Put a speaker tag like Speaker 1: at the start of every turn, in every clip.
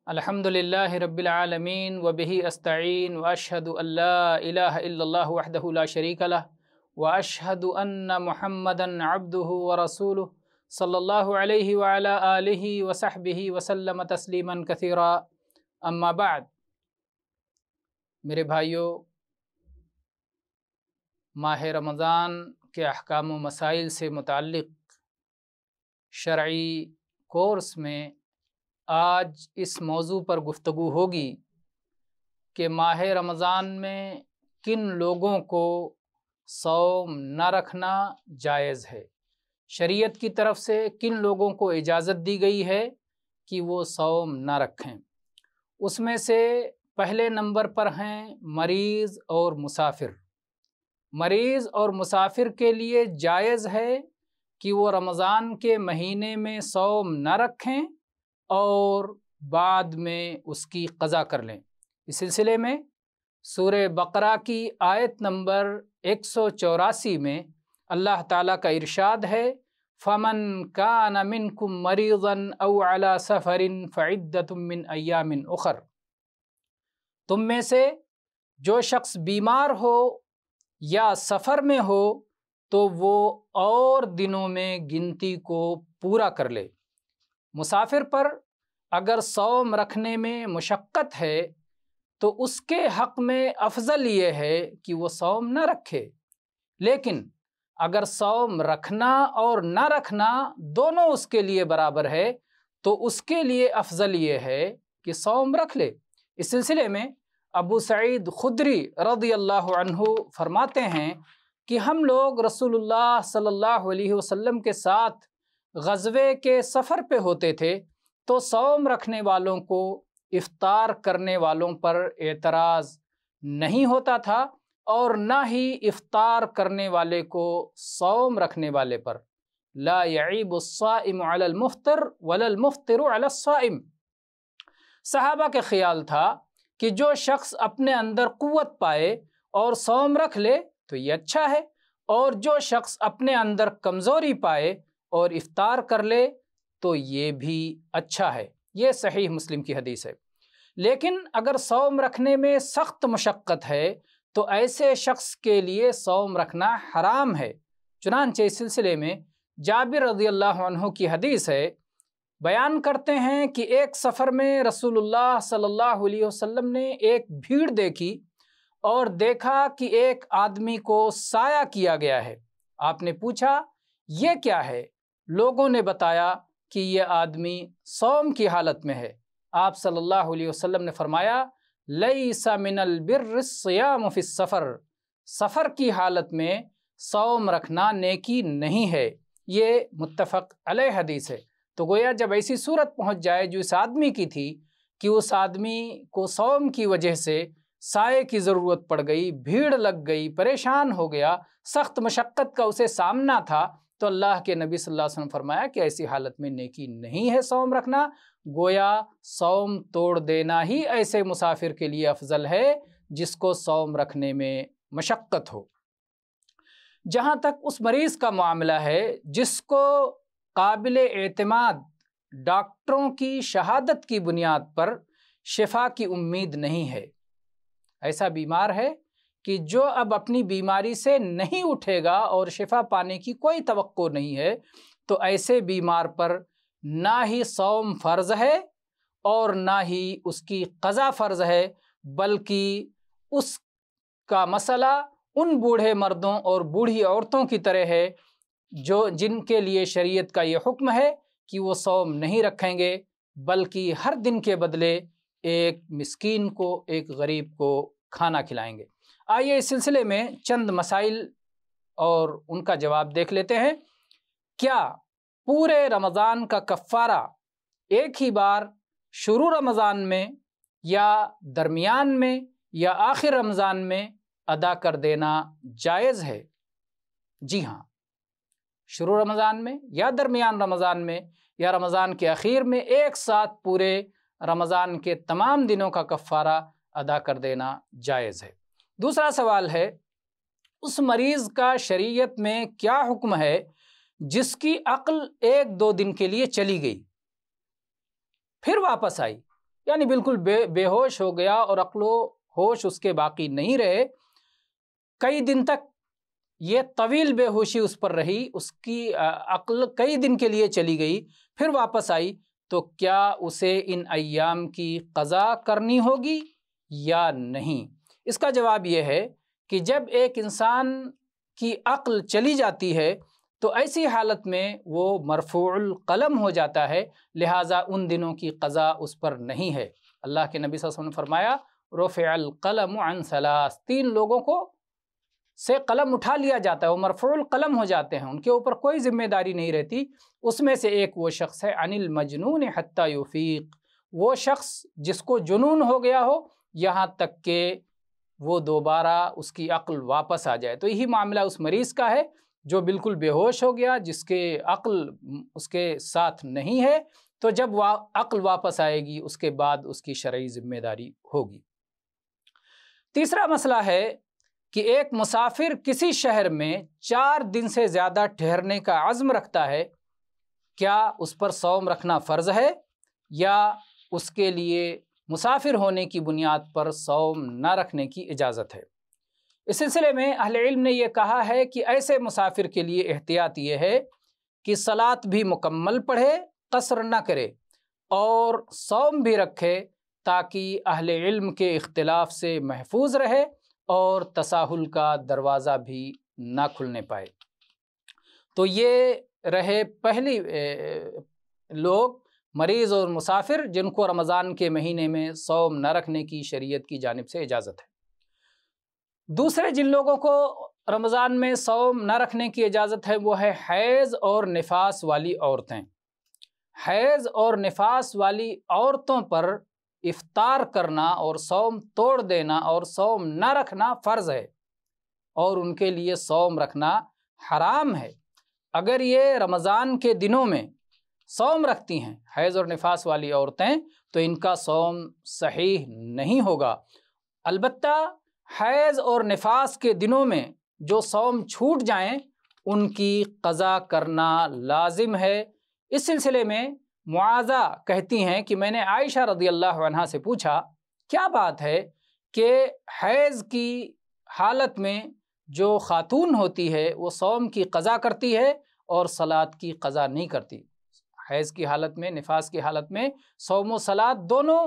Speaker 1: الحمدللہ رب العالمین وبہ استعین واشہد ان لا الہ الا اللہ وحدہ لا شریک لہ واشہد ان محمدا عبدہ ورسولہ صلی اللہ علیہ وعلی آلہ وصحبہ وسلم تسلیما کثیرا اما بعد۔ میرے بھائیوں، ماہ رمضان کے احکام و مسائل سے متعلق شرعی کورس میں آج اس موضوع پر گفتگو ہوگی کہ ماہ رمضان میں کن لوگوں کو صوم نہ رکھنا جائز ہے، شریعت کی طرف سے کن لوگوں کو اجازت دی گئی ہے کہ وہ صوم نہ رکھیں۔ اس میں سے پہلے نمبر پر ہیں مریض اور مسافر۔ مریض اور مسافر کے لیے جائز ہے کہ وہ رمضان کے مہینے میں صوم نہ رکھیں اور بعد میں اس کی قضا کر لیں۔ اس سلسلے میں سورہ بقرہ کی آیت نمبر 184 میں اللہ تعالیٰ کا ارشاد ہے، فَمَنْ كَانَ مِنْكُمْ مَرِيضًا أَوْ عَلَى سَفَرٍ فَعِدَّةٌ مِّنْ أَيَّامٍ أُخَرَ۔ تم میں سے جو شخص بیمار ہو یا سفر میں ہو تو وہ اور دنوں میں گنتی کو پورا کر لے۔ مسافر پر اگر صوم رکھنے میں مشقت ہے تو اس کے حق میں افضل یہ ہے کہ وہ صوم نہ رکھے، لیکن اگر صوم رکھنا اور نہ رکھنا دونوں اس کے لیے برابر ہے تو اس کے لیے افضل یہ ہے کہ صوم رکھ لے۔ اس سلسلے میں ابو سعید خدری رضی اللہ عنہ فرماتے ہیں کہ ہم لوگ رسول اللہ صلی اللہ علیہ وسلم کے ساتھ غزوے کے سفر پہ ہوتے تھے تو صوم رکھنے والوں کو افطار کرنے والوں پر اعتراض نہیں ہوتا تھا اور نہ ہی افطار کرنے والے کو صوم رکھنے والے پر۔ لا يعیب الصائم علی المفطر ولا المفطر علی الصائم۔ صحابہ کے خیال تھا کہ جو شخص اپنے اندر قوت پائے اور صوم رکھ لے تو یہ اچھا ہے، اور جو شخص اپنے اندر کمزوری پائے اور افطار کر لے تو یہ بھی اچھا ہے۔ یہ صحیح مسلم کی حدیث ہے۔ لیکن اگر صوم رکھنے میں سخت مشقت ہے تو ایسے شخص کے لیے صوم رکھنا حرام ہے۔ چنانچہ اس سلسلے میں جابر رضی اللہ عنہ کی حدیث ہے، بیان کرتے ہیں کہ ایک سفر میں رسول اللہ صلی اللہ علیہ وسلم نے ایک بھیڑ دیکھی اور دیکھا کہ ایک آدمی کو سایہ کیا گیا ہے۔ آپ نے پوچھا یہ کیا ہے؟ لوگوں نے بتایا کہ یہ آدمی صوم کی حالت میں ہے۔ آپ صلی اللہ علیہ وسلم نے فرمایا، لیس من البر الصیام فی السفر۔ سفر کی حالت میں صوم رکھنا نیکی نہیں ہے۔ یہ متفق علیہ حدیث ہے۔ تو گویا جب ایسی صورت پہنچ جائے جو اس آدمی کی تھی کہ اس آدمی کو صوم کی وجہ سے سائے کی ضرورت پڑ گئی، بھیڑ لگ گئی، پریشان ہو گیا، سخت مشقت کا اسے سامنا تھا، تو اللہ کے نبی صلی اللہ علیہ وسلم فرمایا کہ ایسی حالت میں نیکی نہیں ہے صوم رکھنا۔ گویا صوم توڑ دینا ہی ایسے مسافر کے لیے افضل ہے جس کو صوم رکھنے میں مشقت ہو۔ جہاں تک اس مریض کا معاملہ ہے جس کو قابل اعتماد ڈاکٹروں کی شہادت کی بنیاد پر شفا کی امید نہیں ہے، ایسا بیمار ہے کہ جو اب اپنی بیماری سے نہیں اٹھے گا اور شفا پانے کی کوئی توقع نہیں ہے، تو ایسے بیمار پر نہ ہی صوم فرض ہے اور نہ ہی اس کی قضا فرض ہے، بلکہ اس کا مسئلہ ان بوڑھے مردوں اور بوڑھی عورتوں کی طرح ہے جن کے لیے شریعت کا یہ حکم ہے کہ وہ صوم نہیں رکھیں گے، بلکہ ہر دن کے بدلے ایک مسکین کو، ایک غریب کو کھانا کھلائیں گے۔ آئیے اس سلسلے میں چند مسائل اور ان کا جواب دیکھ لیتے ہیں۔ کیا پورے رمضان کا کفارہ ایک ہی بار شروع رمضان میں یا درمیان میں یا آخر رمضان میں ادا کر دینا جائز ہے؟ جی ہاں، شروع رمضان میں یا درمیان رمضان میں یا رمضان کے اخیر میں ایک ساتھ پورے رمضان کے تمام دنوں کا کفارہ ادا کر دینا جائز ہے۔ دوسرا سوال ہے، اس مریض کا شریعت میں کیا حکم ہے جس کی عقل 1-2 دن کے لیے چلی گئی، پھر واپس آئی، یعنی بالکل بے ہوش ہو گیا اور عقل و ہوش اس کے باقی نہیں رہے، کئی دن تک یہ طویل بے ہوشی اس پر رہی، اس کی عقل کئی دن کے لیے چلی گئی، پھر واپس آئی، تو کیا اسے ان ایام کی قضا کرنی ہوگی یا نہیں؟ اس کا جواب یہ ہے کہ جب ایک انسان کی عقل چلی جاتی ہے تو ایسی حالت میں وہ مرفوع القلم ہو جاتا ہے، لہٰذا ان دنوں کی قضا اس پر نہیں ہے۔ اللہ کے نبی صلی اللہ علیہ وسلم نے فرمایا رفع القلم عن ثلاث، 3 لوگوں کو سے قلم اٹھا لیا جاتا ہے، وہ مرفوع القلم ہو جاتے ہیں، ان کے اوپر کوئی ذمہ داری نہیں رہتی۔ اس میں سے ایک وہ شخص ہے عن المجنون حتی یفیق، وہ شخص جس کو جنون ہو گیا ہو یہاں تک کہ وہ دوبارہ اس کی عقل واپس آ جائے۔ تو یہی معاملہ اس مریض کا ہے جو بالکل بے ہوش ہو گیا، جس کے عقل اس کے ساتھ نہیں ہے، تو جب عقل واپس آئے گی اس کے بعد اس کی شرعی ذمہ داری ہوگی۔ تیسرا مسئلہ ہے کہ ایک مسافر کسی شہر میں 4 دن سے زیادہ ٹھہرنے کا عزم رکھتا ہے، کیا اس پر صوم رکھنا فرض ہے یا اس کے لیے مسافر ہونے کی بنیاد پر صوم نہ رکھنے کی اجازت ہے؟ اس سلسلے میں اہل علم نے یہ کہا ہے کہ ایسے مسافر کے لیے احتیاط یہ ہے کہ صلاۃ بھی مکمل پڑھے، قصر نہ کرے، اور صوم بھی رکھے تاکہ اہل علم کے اختلاف سے محفوظ رہے اور تساہل کا دروازہ بھی نہ کھلنے پائے۔ تو یہ رہے پہلی لوگ، مریض اور مسافر، جن کو رمضان کے مہینے میں صوم نہ رکھنے کی شریعت کی جانب سے اجازت ہے۔ دوسرے جن لوگوں کو رمضان میں صوم نہ رکھنے کی اجازت ہے وہ ہے حیض اور نفاس والی عورتیں۔ حیض اور نفاس والی عورتوں پر افطار کرنا اور صوم توڑ دینا اور صوم نہ رکھنا فرض ہے، اور ان کے لیے صوم رکھنا حرام ہے۔ اگر یہ رمضان کے دنوں میں صوم رکھتی ہیں حیض اور نفاس والی عورتیں تو ان کا صوم صحیح نہیں ہوگا۔ البتہ حیض اور نفاس کے دنوں میں جو صوم چھوٹ جائیں ان کی قضا کرنا لازم ہے۔ اس سلسلے میں معاذہ کہتی ہیں کہ میں نے عائشہ رضی اللہ عنہا سے پوچھا کیا بات ہے کہ حیض کی حالت میں جو خاتون ہوتی ہے وہ صوم کی قضا کرتی ہے اور صلاۃ کی قضا نہیں کرتی؟ حیض کی حالت میں، نفاس کی حالت میں صوم و صلاۃ دونوں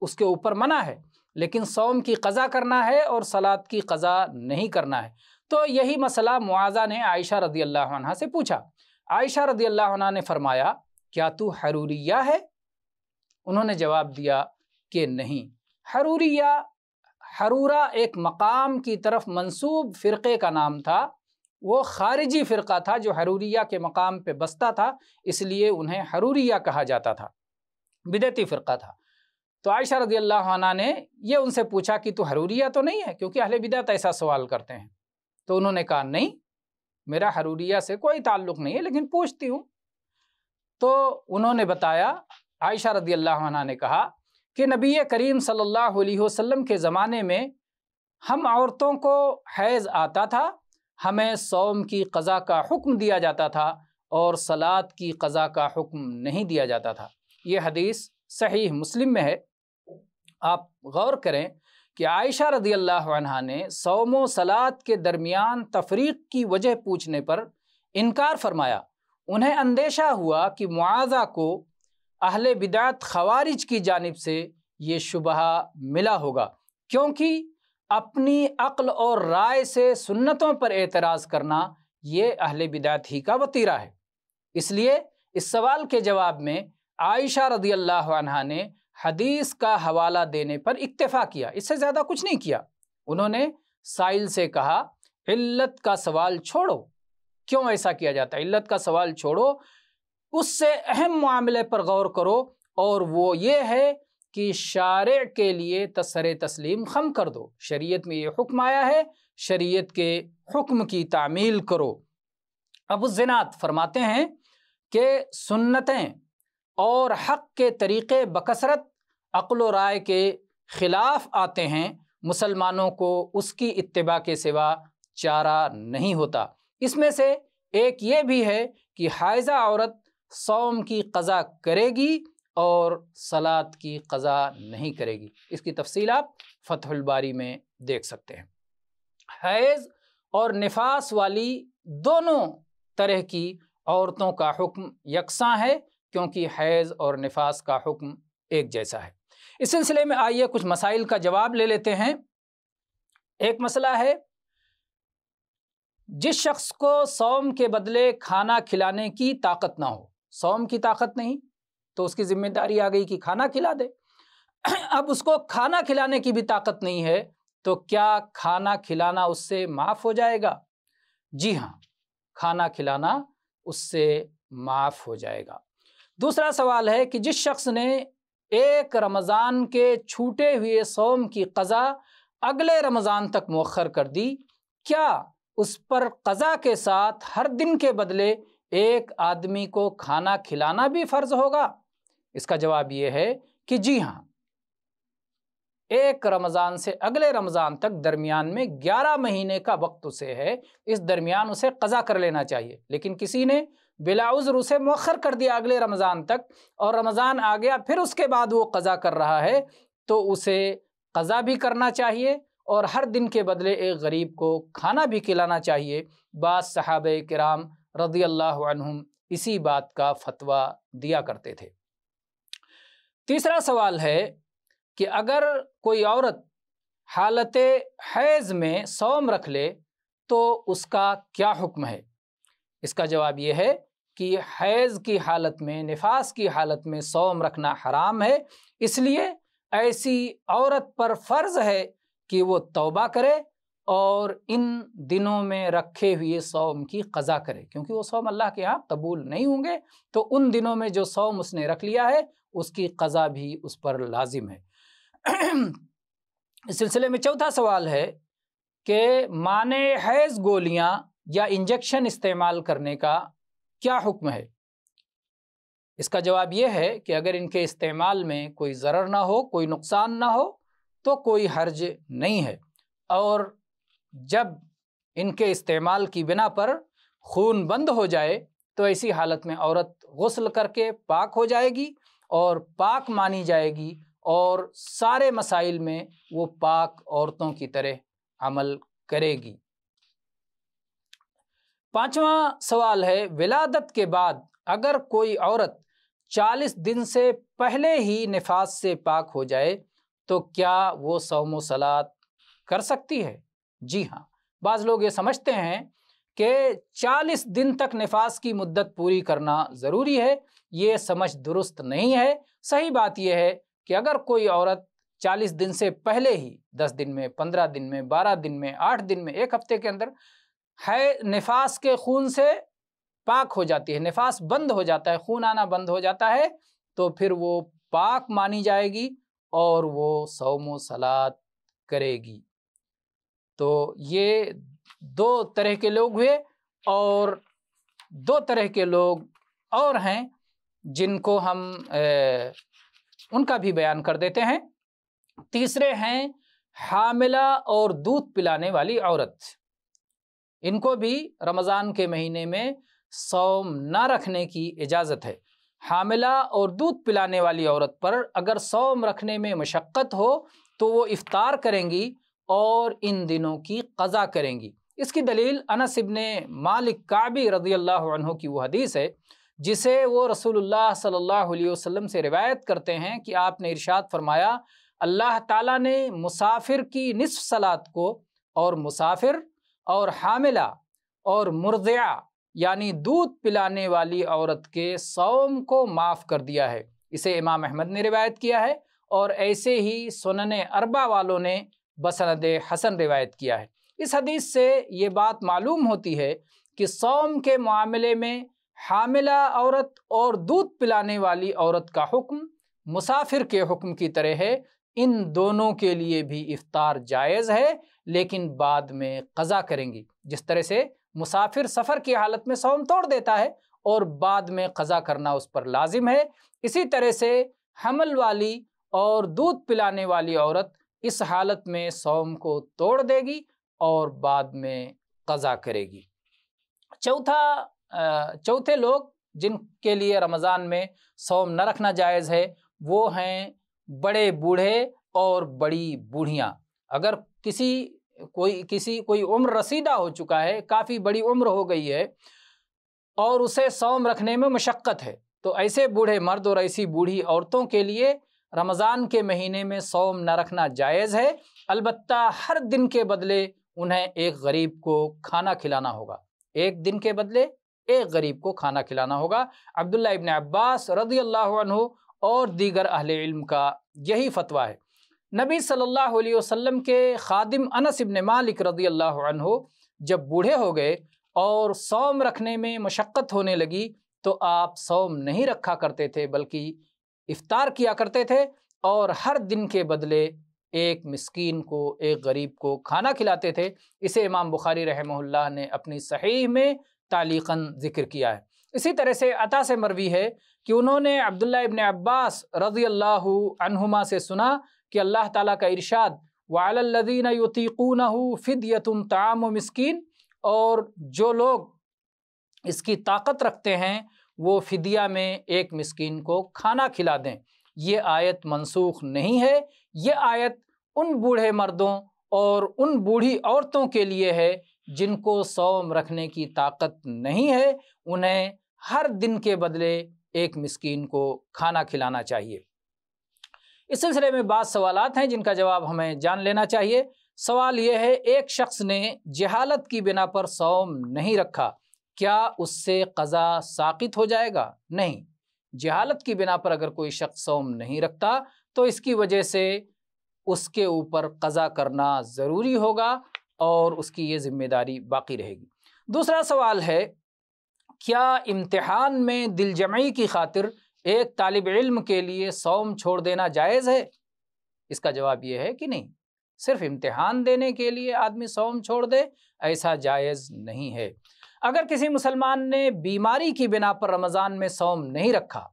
Speaker 1: اس کے اوپر منع ہے، لیکن صوم کی قضا کرنا ہے اور صلاۃ کی قضا نہیں کرنا ہے۔ تو یہی مسئلہ معاذہ نے عائشہ رضی اللہ عنہا سے پوچھا۔ عائشہ رضی اللہ عنہا نے فرمایا کیا تو حروریہ ہے؟ انہوں نے جواب دیا کہ نہیں۔ حروریہ، حرورہ ایک مقام کی طرف منسوب فرقے کا نام تھا، وہ خارجی فرقہ تھا جو حروریہ کے مقام پہ بستا تھا، اس لیے انہیں حروریہ کہا جاتا تھا، بدعتی فرقہ تھا۔ تو عائشہ رضی اللہ عنہا نے یہ ان سے پوچھا کہ تو حروریہ تو نہیں ہے، کیونکہ اہل بدعت ایسا سوال کرتے ہیں۔ تو انہوں نے کہا نہیں، میرا حروریہ سے کوئی تعلق نہیں ہے، لیکن پوچھتی ہوں۔ تو انہوں نے بتایا، عائشہ رضی اللہ عنہا نے کہا کہ نبی کریم صلی اللہ علیہ وسلم کے زمانے میں ہم عورتوں کو حیض آتا تھا، ہمیں صوم کی قضا کا حکم دیا جاتا تھا اور صلاۃ کی قضا کا حکم نہیں دیا جاتا تھا۔ یہ حدیث صحیح مسلم میں ہے۔ آپ غور کریں کہ عائشہ رضی اللہ عنہا نے صوم و صلاۃ کے درمیان تفریق کی وجہ پوچھنے پر انکار فرمایا۔ انہیں اندیشہ ہوا کہ معاذہ کو اہل بدعت خوارج کی جانب سے یہ شبہ ملا ہوگا، کیونکہ اپنی عقل اور رائے سے سنتوں پر اعتراض کرنا یہ اہل بدعت ہی کا وتیرہ ہے۔ اس لیے اس سوال کے جواب میں عائشہ رضی اللہ عنہا نے حدیث کا حوالہ دینے پر اکتفا کیا، اس سے زیادہ کچھ نہیں کیا۔ انہوں نے سائل سے کہا علت کا سوال چھوڑو، کیوں ایسا کیا جاتا ہے؟ علت کا سوال چھوڑو، اس سے اہم معاملے پر غور کرو، اور وہ یہ ہے کہ شارع کے لیے تسر تسلیم خم کر دو۔ شریعت میں یہ حکم آیا ہے، شریعت کے حکم کی تعمیل کرو۔ ابو الزناد فرماتے ہیں کہ سنتیں اور حق کے طریقے بکثرت عقل و رائے کے خلاف آتے ہیں، مسلمانوں کو اس کی اتباع کے سوا چارہ نہیں ہوتا۔ اس میں سے ایک یہ بھی ہے کہ حائضہ عورت صوم کی قضا کرے گی اور صلاۃ کی قضا نہیں کرے گی۔ اس کی تفصیل آپ فتح الباری میں دیکھ سکتے ہیں۔ حیض اور نفاس والی دونوں طرح کی عورتوں کا حکم یکساں ہے، کیونکہ حیض اور نفاس کا حکم ایک جیسا ہے۔ اس سلسلے میں آئیے کچھ مسائل کا جواب لے لیتے ہیں۔ ایک مسئلہ ہے، جس شخص کو صوم کے بدلے کھانا کھلانے کی طاقت نہ ہو، صوم کی طاقت نہیں تو اس کی ذمہ داری آ گئی کہ کھانا کھلا دے۔ اب اس کو کھانا کھلانے کی بھی طاقت نہیں ہے تو کیا کھانا کھلانا اس سے معاف ہو جائے گا؟ جی ہاں، کھانا کھلانا اس سے معاف ہو جائے گا۔ دوسرا سوال ہے کہ جس شخص نے ایک رمضان کے چھوٹے ہوئے صوم کی قضا اگلے رمضان تک مؤخر کر دی، کیا اس پر قضا کے ساتھ ہر دن کے بدلے ایک آدمی کو کھانا کھلانا بھی فرض ہوگا؟ اس کا جواب یہ ہے کہ جی ہاں، ایک رمضان سے اگلے رمضان تک درمیان میں 11 مہینے کا وقت اسے ہے، اس درمیان اسے قضا کر لینا چاہیے، لیکن کسی نے بلا عذر اسے مؤخر کر دیا اگلے رمضان تک، اور رمضان آ گیا پھر اس کے بعد وہ قضا کر رہا ہے، تو اسے قضا بھی کرنا چاہیے اور ہر دن کے بدلے ایک غریب کو کھانا بھی کھلانا چاہیے۔ بعض صحابہ کرام رضی اللہ عنہم اسی بات کا فتویٰ دیا کرتے تھے۔ تیسرا سوال ہے کہ اگر کوئی عورت حالت حیض میں صوم رکھ لے تو اس کا کیا حکم ہے؟ اس کا جواب یہ ہے کہ حیض کی حالت میں، نفاس کی حالت میں صوم رکھنا حرام ہے، اس لیے ایسی عورت پر فرض ہے کہ وہ توبہ کرے اور ان دنوں میں رکھے ہوئے صوم کی قضا کرے، کیونکہ وہ صوم اللہ کے ہاں قبول نہیں ہوں گے، تو ان دنوں میں جو صوم اس نے رکھ لیا ہے اس کی قضا بھی اس پر لازم ہے۔ اس سلسلے میں چوتھا سوال ہے کہ مانع حیض گولیاں یا انجیکشن استعمال کرنے کا کیا حکم ہے؟ اس کا جواب یہ ہے کہ اگر ان کے استعمال میں کوئی ضرر نہ ہو، کوئی نقصان نہ ہو تو کوئی حرج نہیں ہے، اور جب ان کے استعمال کی بنا پر خون بند ہو جائے تو ایسی حالت میں عورت غسل کر کے پاک ہو جائے گی اور پاک مانی جائے گی، اور سارے مسائل میں وہ پاک عورتوں کی طرح عمل کرے گی۔ پانچواں سوال ہے، ولادت کے بعد اگر کوئی عورت 40 دن سے پہلے ہی نفاس سے پاک ہو جائے تو کیا وہ صوم و صلاۃ کر سکتی ہے؟ جی ہاں، بعض لوگ یہ سمجھتے ہیں کہ 40 دن تک نفاس کی مدت پوری کرنا ضروری ہے، یہ سمجھ درست نہیں ہے۔ صحیح بات یہ ہے کہ اگر کوئی عورت 40 دن سے پہلے ہی 10 دن میں، 15 دن میں، 12 دن میں، 8 دن میں، ایک ہفتے کے اندر نفاس کے خون سے پاک ہو جاتی ہے، نفاس بند ہو جاتا ہے، خون آنا بند ہو جاتا ہے، تو پھر وہ پاک مانی جائے گی اور وہ صوم و صلاۃ کرے گی۔ تو یہ 2 طرح کے لوگ ہوئے، اور 2 طرح کے لوگ اور ہیں جن کو ہم ان کا بھی بیان کر دیتے ہیں۔ تیسرے ہیں حاملہ اور دودھ پلانے والی عورت، ان کو بھی رمضان کے مہینے میں صوم نہ رکھنے کی اجازت ہے۔ حاملہ اور دودھ پلانے والی عورت پر اگر صوم رکھنے میں مشقت ہو تو وہ افطار کریں گی اور ان دنوں کی قضا کریں گی۔ اس کی دلیل انس ابن مالک کعبی رضی اللہ عنہ کی وہ حدیث ہے جسے وہ رسول اللہ صلی اللہ علیہ وسلم سے روایت کرتے ہیں کہ آپ نے ارشاد فرمایا، اللہ تعالیٰ نے مسافر کی نصف صلاۃ کو، اور مسافر اور حاملہ اور مرضعہ یعنی دودھ پلانے والی عورت کے صوم کو معاف کر دیا ہے۔ اسے امام احمد نے روایت کیا ہے، اور ایسے ہی سنن اربع والوں نے بسند حسن روایت کیا ہے۔ اس حدیث سے یہ بات معلوم ہوتی ہے کہ صوم کے معاملے میں حاملہ عورت اور دودھ پلانے والی عورت کا حکم مسافر کے حکم کی طرح ہے، ان دونوں کے لیے بھی افطار جائز ہے، لیکن بعد میں قضا کریں گی۔ جس طرح سے مسافر سفر کی حالت میں صوم توڑ دیتا ہے اور بعد میں قضا کرنا اس پر لازم ہے، اسی طرح سے حمل والی اور دودھ پلانے والی عورت اس حالت میں صوم کو توڑ دے گی اور بعد میں قضا کرے گی۔ چوتھے لوگ جن کے لیے رمضان میں صوم نہ رکھنا جائز ہے وہ ہیں بڑے بوڑھے اور بڑی بوڑھیاں۔ اگر کوئی عمر رسیدہ ہو چکا ہے، کافی بڑی عمر ہو گئی ہے اور اسے صوم رکھنے میں مشقت ہے، تو ایسے بوڑھے مرد اور ایسی بوڑھی عورتوں کے لیے رمضان کے مہینے میں صوم نہ رکھنا جائز ہے، البتہ ہر دن کے بدلے انہیں ایک غریب کو کھانا کھلانا ہوگا، ایک دن کے بدلے ایک غریب کو کھانا کھلانا ہوگا۔ عبداللہ ابن عباس رضی اللہ عنہ اور دیگر اہل علم کا یہی فتویٰ ہے۔ نبی صلی اللہ علیہ وسلم کے خادم انس ابن مالک رضی اللہ عنہ جب بوڑھے ہو گئے اور صوم رکھنے میں مشقت ہونے لگی تو آپ صوم نہیں رکھا کرتے تھے بلکہ افطار کیا کرتے تھے اور ہر دن کے بدلے ایک مسکین کو، ایک غریب کو کھانا کھلاتے تھے۔ اسے امام بخاری رحمہ اللہ نے اپنی صحیح میں تعلیقاً ذکر کیا ہے۔ اسی طرح سے عطا سے مروی ہے کہ انہوں نے عبداللہ ابن عباس رضی اللہ عنہما سے سنا کہ اللہ تعالیٰ کا ارشاد وَعَلَى الَّذِينَ يُطِيقُونَهُ فِدْيَةٌ طَعَامُ مِسْكِينٍ، اور جو لوگ اس کی طاقت رکھتے ہیں وہ فدیہ میں ایک مسکین کو کھانا کھلا دیں۔ یہ آیت منسوخ نہیں ہے، یہ آیت ان بوڑھے مردوں اور ان بوڑھی عورتوں کے لیے ہے جن کو صوم رکھنے کی طاقت نہیں ہے، انہیں ہر دن کے بدلے ایک مسکین کو کھانا کھلانا چاہیے۔ اس سلسلے میں بعض سوالات ہیں جن کا جواب ہمیں جان لینا چاہیے۔ سوال یہ ہے، ایک شخص نے جہالت کی بنا پر صوم نہیں رکھا، کیا اس سے قضا ساقط ہو جائے گا؟ نہیں، جہالت کی بنا پر اگر کوئی شخص صوم نہیں رکھتا تو اس کی وجہ سے اس کے اوپر قضا کرنا ضروری ہوگا اور اس کی یہ ذمہ داری باقی رہے گی۔ دوسرا سوال ہے، کیا امتحان میں دل جمعی کی خاطر ایک طالب علم کے لیے صوم چھوڑ دینا جائز ہے؟ اس کا جواب یہ ہے کہ نہیں، صرف امتحان دینے کے لیے آدمی صوم چھوڑ دے ایسا جائز نہیں ہے۔ اگر کسی مسلمان نے بیماری کی بنا پر رمضان میں صوم نہیں رکھا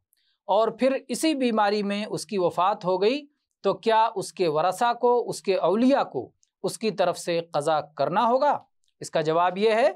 Speaker 1: اور پھر اسی بیماری میں اس کی وفات ہو گئی تو کیا اس کے ورثہ کو، اس کے اولیاء کو اس کی طرف سے قضا کرنا ہوگا؟ اس کا جواب یہ ہے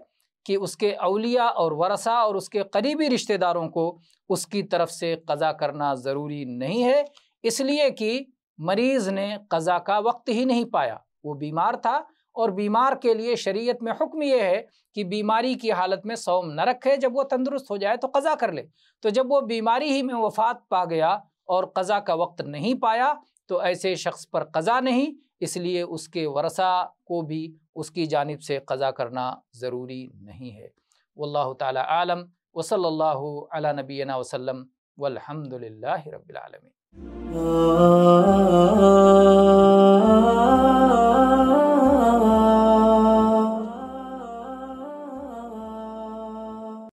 Speaker 1: کہ اس کے اولیاء اور ورثہ اور اس کے قریبی رشتہ داروں کو اس کی طرف سے قضا کرنا ضروری نہیں ہے، اس لیے کہ مریض نے قضا کا وقت ہی نہیں پایا، وہ بیمار تھا اور بیمار کے لیے شریعت میں حکم یہ ہے کہ بیماری کی حالت میں صوم نہ رکھے، جب وہ تندرست ہو جائے تو قضا کر لے۔ تو جب وہ بیماری ہی میں وفات پا گیا اور قضا کا وقت نہیں پایا تو ایسے شخص پر قضا نہیں، اس لیے اس کے ورثہ کو بھی اس کی جانب سے قضا کرنا ضروری نہیں ہے۔ واللہ تعالی عالم، وصلی اللہ علی نبینا وسلم، والحمد للہ رب العالمین۔